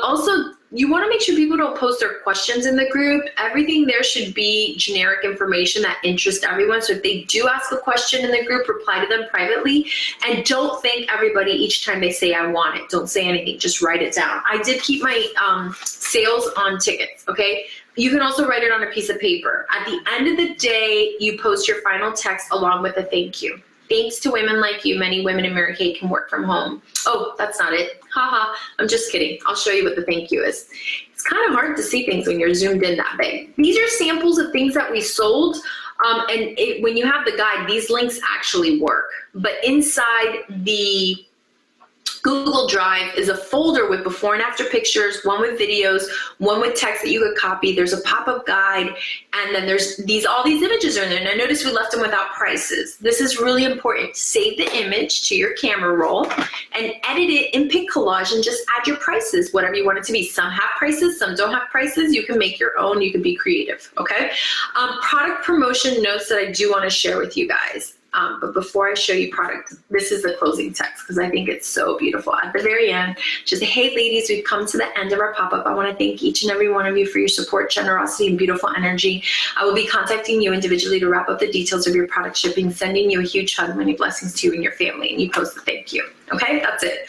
Also, you want to make sure people don't post their questions in the group. Everything there should be generic information that interests everyone. So if they do ask a question in the group, reply to them privately. And don't thank everybody each time they say, I want it. Don't say anything. Just write it down. I did keep my sales on tickets, okay? You can also write it on a piece of paper. At the end of the day, you post your final text along with a thank you. Thanks to women like you, many women in Mary Kay can work from home. Oh, that's not it. Haha, I'm just kidding. I'll show you what the thank you is. It's kind of hard to see things when you're zoomed in that big. These are samples of things that we sold. When you have the guide, these links actually work. But inside the Google Drive is a folder with before and after pictures, one with videos, one with text that you could copy. There's a pop-up guide, and then there's all these images are in there. And I noticed we left them without prices. This is really important. Save the image to your camera roll and edit it in Pic Collage and just add your prices, whatever you want it to be. Some have prices, some don't have prices. You can make your own. You can be creative, okay? Product promotion notes that I do want to share with you guys. But before I show you product, this is the closing text because I think it's so beautiful. At the very end, just say, hey ladies, we've come to the end of our pop-up. I want to thank each and every one of you for your support, generosity, and beautiful energy. I will be contacting you individually to wrap up the details of your product shipping, sending you a huge hug, many blessings to you and your family, and you post the thank you. Okay, that's it.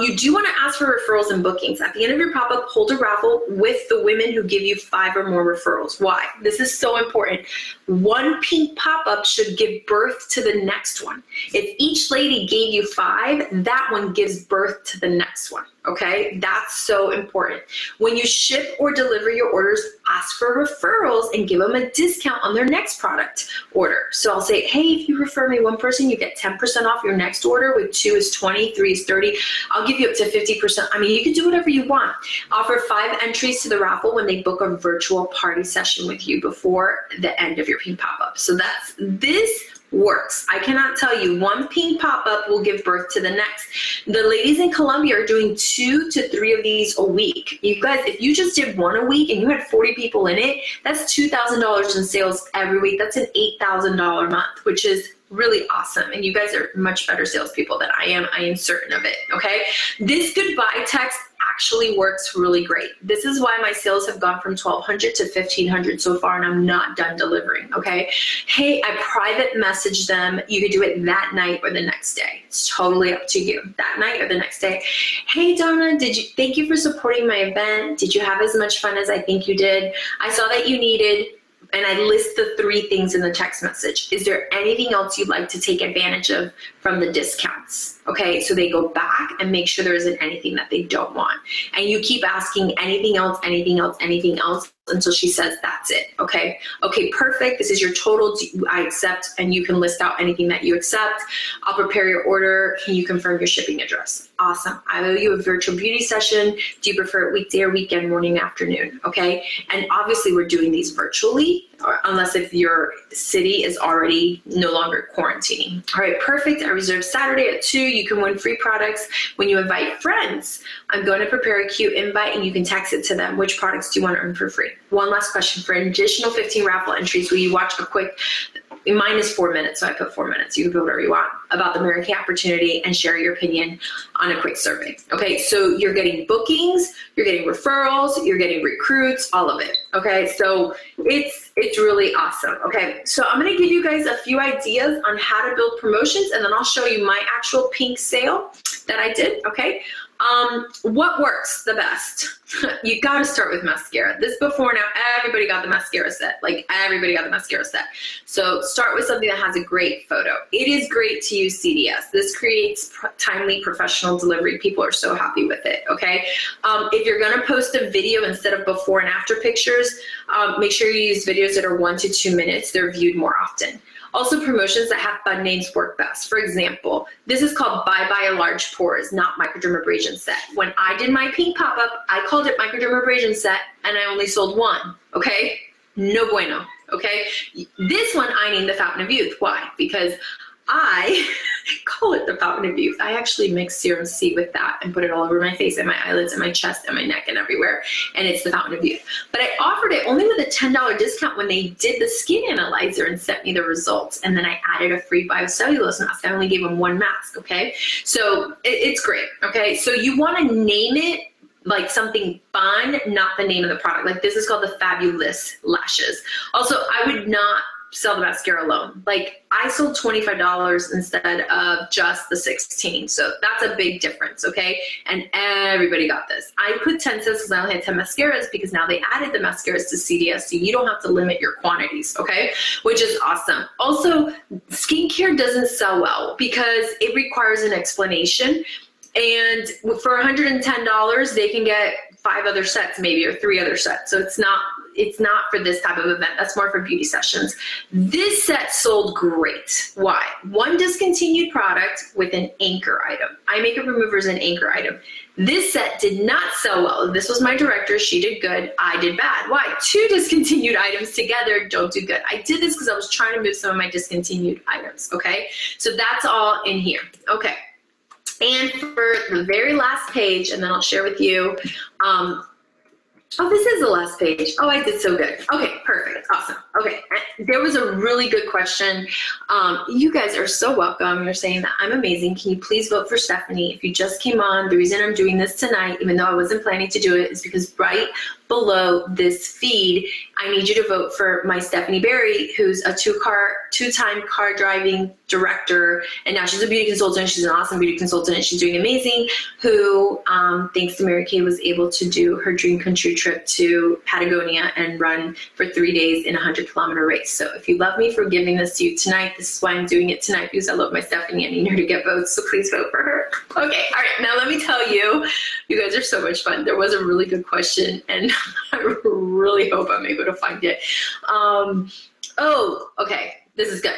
You do want to ask for referrals and bookings. At the end of your pop-up, hold a raffle with the women who give you 5 or more referrals. Why? This is so important. One pink pop-up should give birth to the next one. If each lady gave you 5, that one gives birth to the next one. Okay, that's so important. When you ship or deliver your orders, ask for referrals and give them a discount on their next product order. So I'll say, hey, if you refer me one person, you get 10% off your next order. With 2 is 20, 3 is 30. I'll give you up to 50%. I mean, you can do whatever you want. Offer 5 entries to the raffle when they book a virtual party session with you before the end of your pink pop-up. So this works. I cannot tell you, one pink pop-up will give birth to the next. The ladies in Colombia are doing 2 to 3 of these a week. You guys, if you just did 1 a week and you had 40 people in it, that's $2,000 in sales every week. That's an $8,000 month, which is really awesome. And you guys are much better salespeople than I am. I am certain of it. Okay. This goodbye text actually works really great. This is why my sales have gone from 1,200 to 1,500 so far, and I'm not done delivering. Okay. Hey, I private message them. You could do it that night or the next day. It's totally up to you. That night or the next day. Hey, Donna, thank you for supporting my event. Did you have as much fun as I think you did? I saw that you needed, and I list the 3 things in the text message. Is there anything else you'd like to take advantage of from the discounts? Okay, so they go back and make sure there isn't anything that they don't want. And you keep asking anything else, anything else, anything else until she says that's it. Okay, okay, perfect. This is your total. I accept, and you can list out anything that you accept. I'll prepare your order. Can you confirm your shipping address? Awesome. I owe you a virtual beauty session. Do you prefer it weekday or weekend, morning, afternoon? Okay, and obviously we're doing these virtually, unless if your city is already no longer quarantining. All right, perfect. I reserved Saturday at 2. You can win free products when you invite friends. I'm going to prepare a cute invite and you can text it to them. Which products do you want to earn for free? One last question. For an additional 15 raffle entries, will you watch a quick, mine is 4 minutes, so I put 4 minutes. You can put whatever you want about the Mary Kay opportunity and share your opinion on a quick survey. Okay, so you're getting bookings, you're getting referrals, you're getting recruits, all of it. Okay, so it's really awesome. Okay, so I'm gonna give you guys a few ideas on how to build promotions, and then I'll show you my actual pink sale that I did. Okay. What works the best? You got to start with mascara. This before now, everybody got the mascara set. Like everybody got the mascara set. So start with something that has a great photo. It is great to use CDS. This creates timely professional delivery. People are so happy with it. Okay. If you're going to post a video instead of before and after pictures, make sure you use videos that are 1 to 2 minutes. They're viewed more often. Also, promotions that have fun names work best. For example, this is called Bye Bye a Large Pores, not Microdermabrasion Set. When I did my pink pop-up, I called it Microdermabrasion Set, and I only sold 1, okay? No bueno, okay? This one I named the Fountain of Youth. Why? Because I call it the Fountain of Youth. I actually mix Serum C with that and put it all over my face and my eyelids and my chest and my neck and everywhere, and it's the Fountain of Youth. But I offered it only with a $10 discount when they did the skin analyzer and sent me the results, and then I added a free biocellulose mask. I only gave them 1 mask, okay? So it's great, okay? So you want to name it like something fun, not the name of the product. Like this is called the Fabulous Lashes. Also, I would not sell the mascara alone. Like I sold $25 instead of just the 16. So that's a big difference, okay? And everybody got this. I put 10 cents because I only had 10 mascaras because now they added the mascaras to CDS, so you don't have to limit your quantities, okay? Which is awesome. Also, skincare doesn't sell well because it requires an explanation. And for $110, they can get 5 other sets maybe, or 3 other sets. So it's not for this type of event. That's more for beauty sessions. This set sold great. Why? One discontinued product with an anchor item. Eye makeup remover is an anchor item. This set did not sell well. This was my director. She did good. I did bad. Why? 2 discontinued items together don't do good. I did this because I was trying to move some of my discontinued items, okay? So that's all in here, okay? And for the very last page, and then I'll share with you, oh, this is the last page. Oh, I did so good. Okay, perfect. Awesome. Okay, there was a really good question. You guys are so welcome. You're saying that I'm amazing. Can you please vote for Stephanie? If you just came on, the reason I'm doing this tonight, even though I wasn't planning to do it, is because right below this feed, I need you to vote for my Stephanie Berry, who's a two-time car driving director, and now she's a beauty consultant. She's an awesome beauty consultant, and she's doing amazing, who, thanks to Mary Kay, was able to do her dream come true trip to Patagonia and run for 3 days in a 100-kilometer race. So if you love me for giving this to you tonight, this is why I'm doing it tonight, because I love my Stephanie and I need her to get votes, so please vote for her. Okay, all right, now let me tell you, you guys are so much fun. There was a really good question, and I really hope I'm able to find it. Oh, okay, this is good.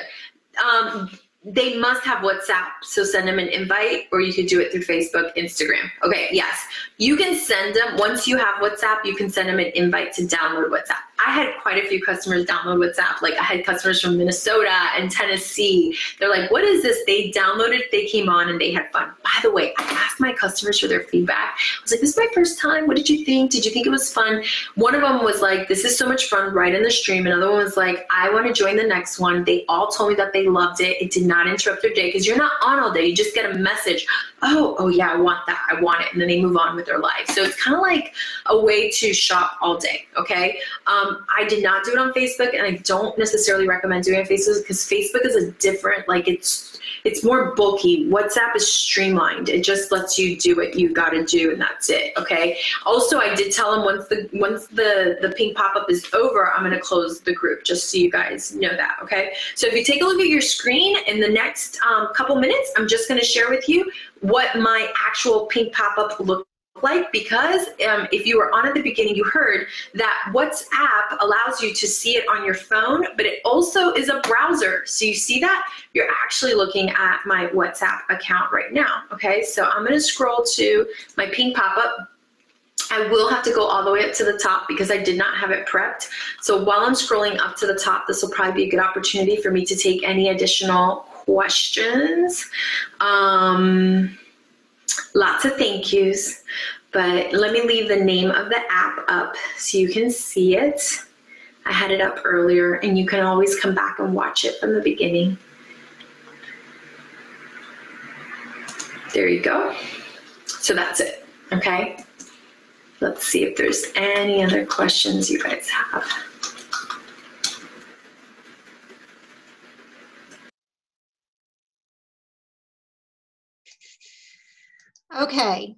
They must have WhatsApp, so send them an invite, or you could do it through Facebook, Instagram. Okay, yes. You can send them, once you have WhatsApp, you can send them an invite to download WhatsApp. I had quite a few customers download WhatsApp. Like I had customers from Minnesota and Tennessee. They're like, what is this? They downloaded, they came on and they had fun. By the way, I asked my customers for their feedback. I was like, this is my first time. What did you think? Did you think it was fun? One of them was like, this is so much fun right in the stream. Another one was like, I want to join the next one. They all told me that they loved it. It did not interrupt their day, because you're not on all day. You just get a message. Oh yeah, I want that. I want it. And then they move on with their life. So it's kind of like a way to shop all day. Okay. I did not do it on Facebook, and I don't necessarily recommend doing it on Facebook, because Facebook is a different, like it's more bulky. WhatsApp is streamlined. It just lets you do what you got to do, and that's it. Okay. Also, I did tell them once the pink pop-up is over, I'm going to close the group, just so you guys know that. Okay. So if you take a look at your screen in the next couple minutes, I'm just going to share with you what my actual pink pop-up looked like, because if you were on at the beginning, you heard that WhatsApp allows you to see it on your phone, but it also is a browser. So you see that? You're actually looking at my WhatsApp account right now. Okay, so I'm going to scroll to my pink pop-up. I will have to go all the way up to the top because I did not have it prepped. So while I'm scrolling up to the top, this will probably be a good opportunity for me to take any additional questions. Lots of thank yous, but let me leave the name of the app up so you can see it. I had it up earlier, and you can always come back and watch it from the beginning. There you go. So that's it, okay? Let's see if there's any other questions you guys have. Okay.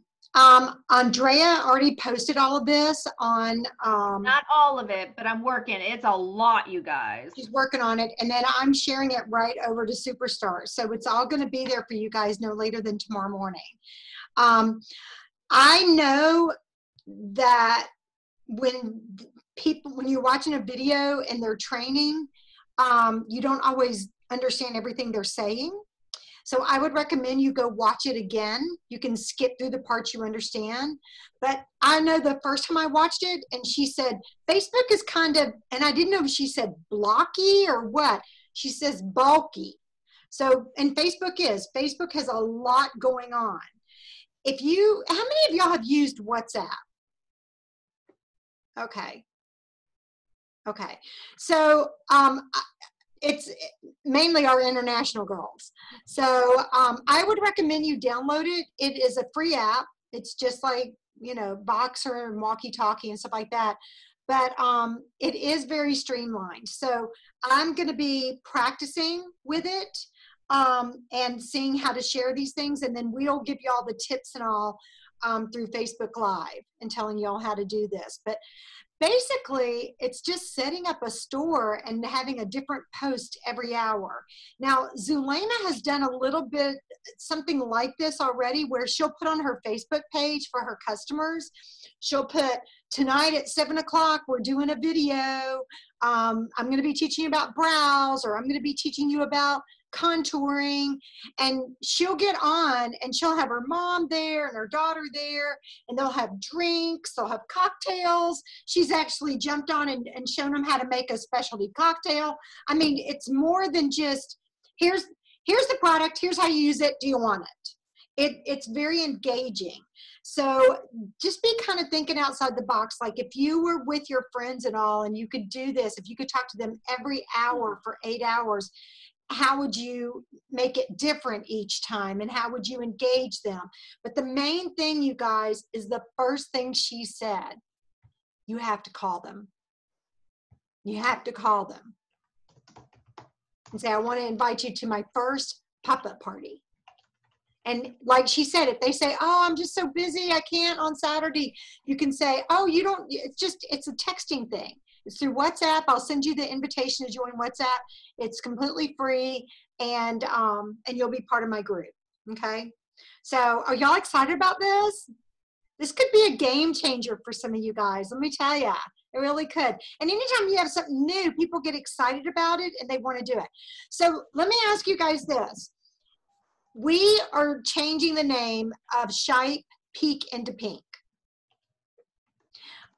Andrea already posted all of this on. Not all of it, but I'm working. It's a lot, you guys. She's working on it, and then I'm sharing it right over to Superstar. So it's all going to be there for you guys no later than tomorrow morning. I know that when you're watching a video and they're training, you don't always understand everything they're saying. So I would recommend you go watch it again. You can skip through the parts you understand. But I know the first time I watched it, and she said, Facebook is kind of, and I didn't know if she said blocky or what. She says bulky. So, and Facebook has a lot going on. How many of y'all have used WhatsApp? Okay. Okay. So, it's mainly our international girls. So I would recommend you download it. It is a free app. It's just like, Boxer and Walkie Talkie and stuff like that. But it is very streamlined. So I'm going to be practicing with it and seeing how to share these things. And then we'll give you all the tips and all through Facebook Live and telling you all how to do this. But basically, it's just setting up a store and having a different post every hour. Now, Zulema has done a little bit, something like this already, where she'll put on her Facebook page for her customers, she'll put, tonight at 7 o'clock, we're doing a video. I'm going to be teaching you about brows, or I'm going to be teaching you about contouring. And she'll get on and she'll have her mom there and her daughter there, and they'll have drinks, they'll have cocktails. She's actually jumped on and shown them how to make a specialty cocktail. I mean, it's more than just, here's the product, here's how you use it, do you want it? It's very engaging. So just be kind of thinking outside the box. Like if you were with your friends and all, and you could do this, if you could talk to them every hour for 8 hours, how would you make it different each time, and how would you engage them? But the main thing, you guys, is the first thing she said. You have to call them. You have to call them and say, I want to invite you to my first pop-up party. And like she said, if they say, oh, I'm just so busy, I can't on Saturday, you can say, oh, you don't, it's a texting thing. It's through WhatsApp. I'll send you the invitation to join WhatsApp. It's completely free, and you'll be part of my group. Okay. So are y'all excited about this? This could be a game changer for some of you guys. Let me tell you, it really could. And anytime you have something new, people get excited about it and they want to do it. So let me ask you guys this. We are changing the name of Shipe Peek into Pink.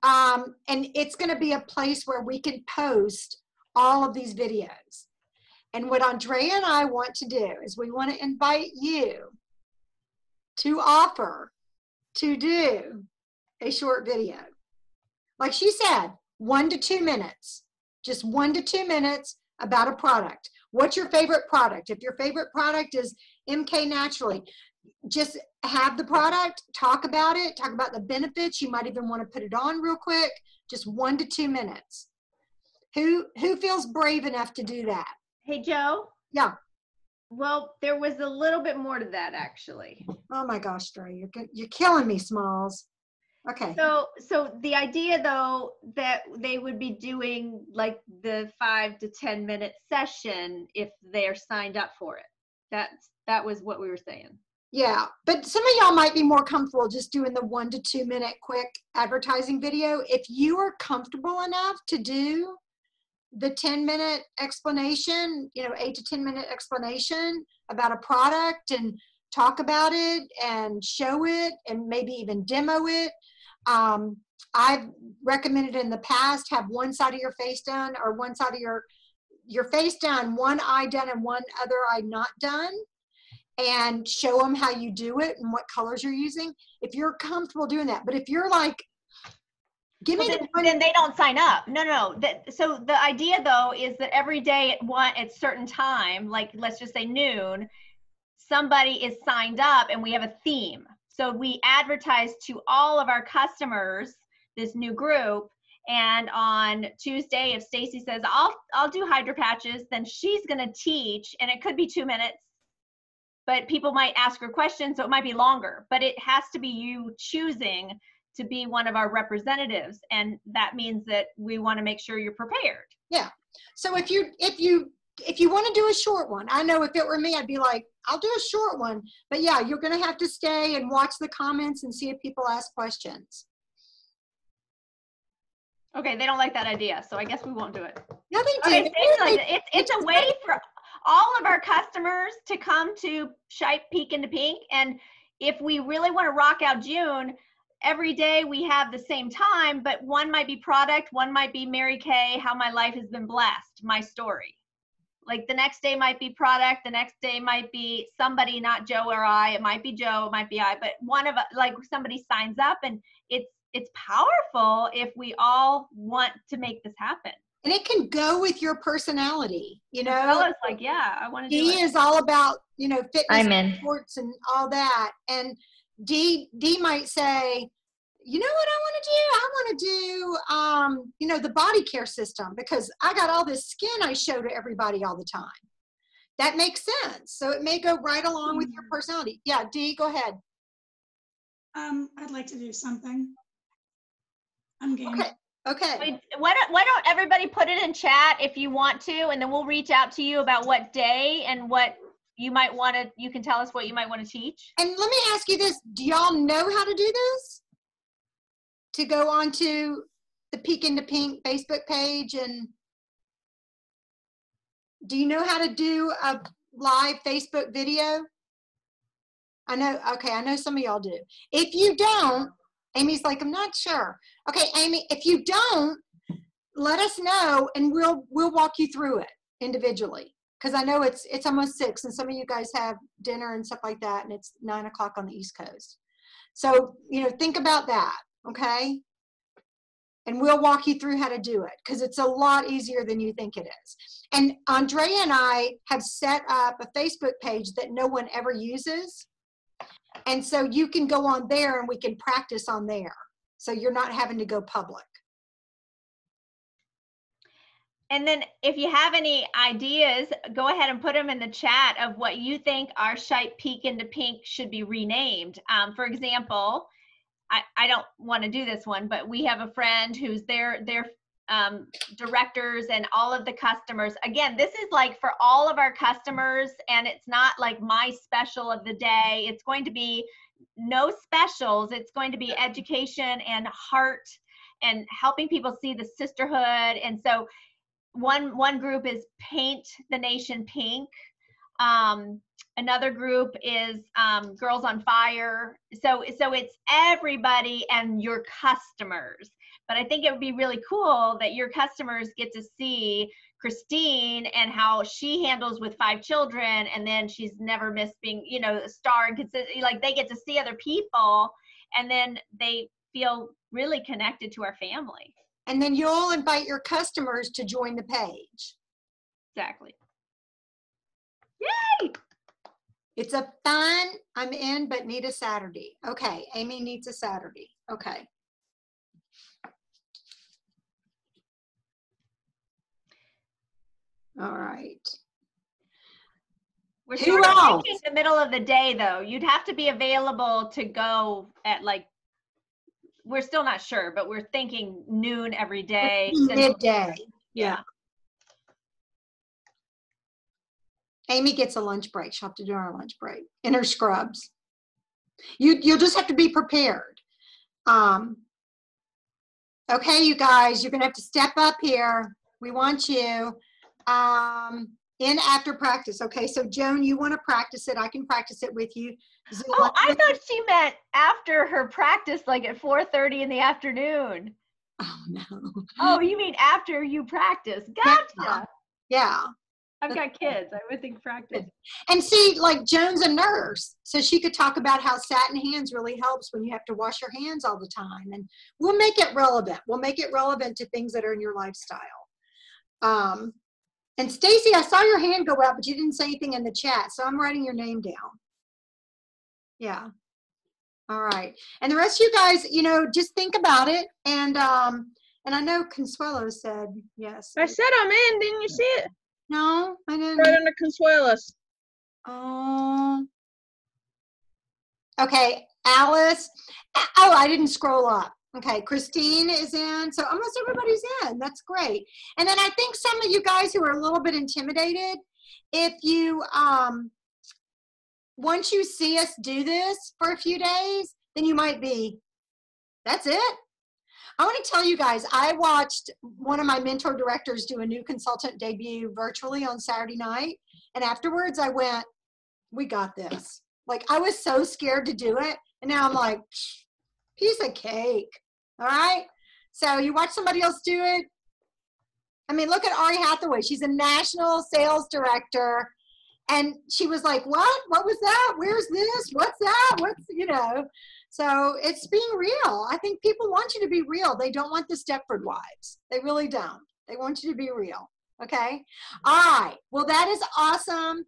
And it's going to be a place where we can post all of these videos. And what Andrea and I want to do is we want to invite you to offer to do a short video. Like she said, 1 to 2 minutes, just 1 to 2 minutes about a product. What's your favorite product? If your favorite product is MK Naturally, just have the product, talk about it, talk about the benefits. You might even want to put it on real quick, just 1 to 2 minutes. Who feels brave enough to do that? Hey, Joe? Yeah. Well, there was a little bit more to that, actually. Oh my gosh, Dre, you're killing me, Smalls. Okay. So the idea, though, that they would be doing like the 5 to 10 minute session if they're signed up for it. That was what we were saying. Yeah, but some of y'all might be more comfortable just doing the 1 to 2 minute quick advertising video. If you are comfortable enough to do the 10-minute explanation, 8 to 10 minute explanation about a product and talk about it and show it and maybe even demo it. I've recommended in the past, have one side of your face done, or one side of your face done, one eye done and one other eye not done, and show them how you do it and what colors you're using, if you're comfortable doing that. But if you're like, then they don't sign up. No. So the idea, though, is that every day at certain time, like let's just say noon, somebody is signed up and we have a theme. So we advertise to all of our customers this new group. And on Tuesday, if Stacy says, I'll do hydro patches, then she's going to teach, and it could be 2 minutes, but people might ask her questions, so it might be longer. But it has to be you choosing to be one of our representatives, and that means that we want to make sure you're prepared. Yeah. So if you want to do a short one, I know if it were me, I'd be like, I'll do a short one. But yeah, you're going to have to stay and watch the comments and see if people ask questions. Okay, they don't like that idea, so I guess we won't do it. No, they do. Okay, like it's a way for all of our customers to come to Shipe Peek into Pink. And if we really want to rock out June, every day we have the same time, but one might be product, one might be Mary Kay, how my life has been blessed, my story. Like the next day might be product, the next day might be somebody, not Joe or I, it might be Joe, it might be I, but one of like somebody signs up, and it's powerful if we all want to make this happen. And it can go with your personality, Bella's like, yeah, I want to do it. Dee is all about, fitness I'm sports and all that. And Dee might say, you know what I want to do? I want to do, the body care system, because I got all this skin I show to everybody all the time. That makes sense. So it may go right along with your personality. Yeah, Dee, go ahead. I'd like to do something. I'm game. Okay. Okay. Why don't everybody put it in chat if you want to, and then we'll reach out to you about what day and what you might want to, you can tell us what you might want to teach. And let me ask you this. Do y'all know how to do this? To go on to the Peek into Pink Facebook page, and do you know how to do a live Facebook video? I know, okay, I know some of y'all do. If you don't, Amy's like, I'm not sure. Okay, Amy, if you don't, let us know and we'll walk you through it individually. Because I know it's almost 6 and some of you guys have dinner and stuff like that, and it's 9 o'clock on the East Coast. So, you know, think about that, okay? And we'll walk you through how to do it because it's a lot easier than you think it is. And Andrea and I have set up a Facebook page that no one ever uses. And so you can go on there and we can practice on there. So you're not having to go public. And then if you have any ideas, go ahead and put them in the chat of what you think our Shite Peek into Pink should be renamed. For example, I don't want to do this one, but we have a friend who's their directors and all of the customers. Again, this is like for all of our customers, and it's not like my special of the day. It's going to be no specials. It's going to be education and heart and helping people see the sisterhood. And so one group is Paint the Nation Pink. Another group is Girls on Fire. So it's everybody and your customers. But I think it would be really cool that your customers get to see Christine and how she handles with 5 children, and then she's never missed being, you know, a star and like they get to see other people, and then they feel really connected to our family. And then you'll invite your customers to join the page. Exactly. Yay! It's a fun, I'm in, but need a Saturday. Okay, Amy needs a Saturday. Okay. All right. We're Who sort of else? thinking the middle of the day, though. You'd have to be available to go at like, we're still not sure, but we're thinking noon every day. Midday. Yeah. Amy gets a lunch break. She'll have to do our lunch break in her scrubs. You'll just have to be prepared. Okay, you guys, you're gonna have to step up here. We want you in after practice. Okay, so Joan, you want to practice it? I can practice it with you. Oh, I thought she meant after her practice, like at 4:30 in the afternoon. Oh no. Oh, you mean after you practice? Gotcha. Yeah. I've got kids. I would think practice. And see, like Joan's a nurse, so she could talk about how satin hands really helps when you have to wash your hands all the time. And we'll make it relevant. We'll make it relevant to things that are in your lifestyle. And Stacy, I saw your hand go up, but you didn't say anything in the chat, so I'm writing your name down. Yeah. All right. And the rest of you guys, you know, just think about it. And I know Consuelo said yes. I said I'm in. Didn't you see it? No, I didn't. Right under Consuelos. Oh. Okay, Alice. Oh, I didn't scroll up. Okay, Christine is in. So almost everybody's in. That's great. And then I think some of you guys who are a little bit intimidated, if you, once you see us do this for a few days, then you might be, that's it. I want to tell you guys, I watched one of my mentor directors do a new consultant debut virtually on Saturday night. And afterwards I went, we got this. Like I was so scared to do it. And now I'm like, piece of cake. All right. So you watch somebody else do it. I mean, look at Ari Hathaway. She's a national sales director. And she was like, what? What was that? Where's this? What's that? What's, you know? So it's being real. I think people want you to be real. They don't want the Stepford wives. They really don't. They want you to be real. Okay. All right. Well, that is awesome.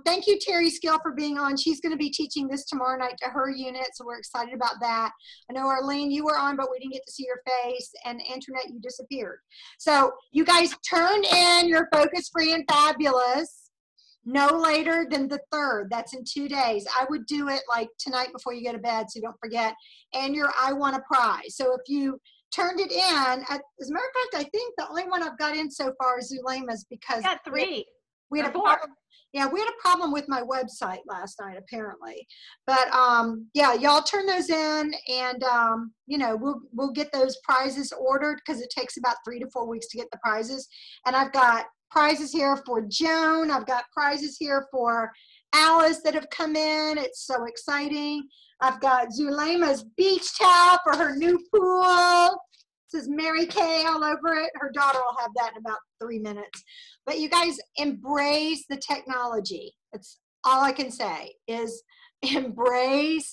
Thank you, Terry Skill, for being on. She's going to be teaching this tomorrow night to her unit. So we're excited about that. I know, Arlene, you were on, but we didn't get to see your face. And Antoinette, you disappeared. So you guys turn in your Focus Free and Fabulous no later than the 3rd. That's in 2 days. I would do it like tonight before you go to bed, so don't forget. And your I Want a Prize. So if you turned it in. As a matter of fact, I think the only one I've got in so far is Zulema's because I got 3. we had or a 4. problem. Yeah, we had a problem with my website last night, apparently. But yeah, y'all turn those in, and you know, we'll get those prizes ordered because it takes about 3 to 4 weeks to get the prizes. And I've got prizes here for Joan. I've got prizes here for Alice that have come in. It's so exciting. I've got Zulema's beach towel for her new pool. It says Mary Kay all over it. Her daughter will have that in about 3 minutes. But you guys embrace the technology. That's all I can say is embrace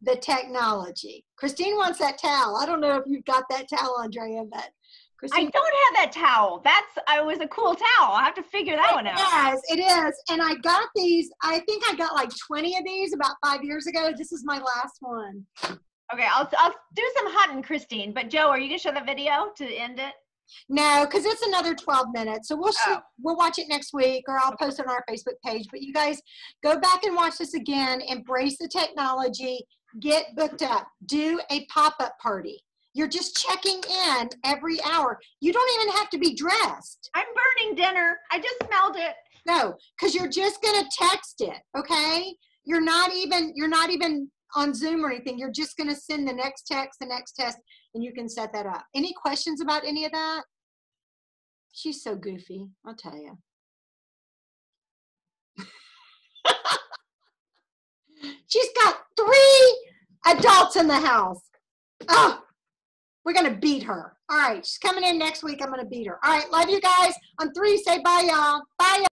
the technology. Christine wants that towel. I don't know if you've got that towel, Andrea, but I Christine. don't have that towel. It was a cool towel. I'll have to figure that one out. Yes, it is. And I got these, I think I got like 20 of these about 5 years ago. This is my last one. Okay, I'll do some hunting, Christine. But Joe, are you gonna show the video to end it? No, because it's another 12 minutes. So Oh. we'll watch it next week, or I'll post it on our Facebook page. But you guys go back and watch this again. Embrace the technology. Get booked up. Do a pop-up party. You're just checking in every hour. You don't even have to be dressed. I'm burning dinner. I just smelled it. No, because you're just gonna text it, okay? You're not even on Zoom or anything. You're just gonna send the next text, and you can set that up. Any questions about any of that? She's so goofy, I'll tell you. She's got 3 adults in the house. Oh, we're gonna beat her. All right, she's coming in next week. I'm gonna beat her. All right, love you guys. On 3, say bye, y'all. Bye, y'all.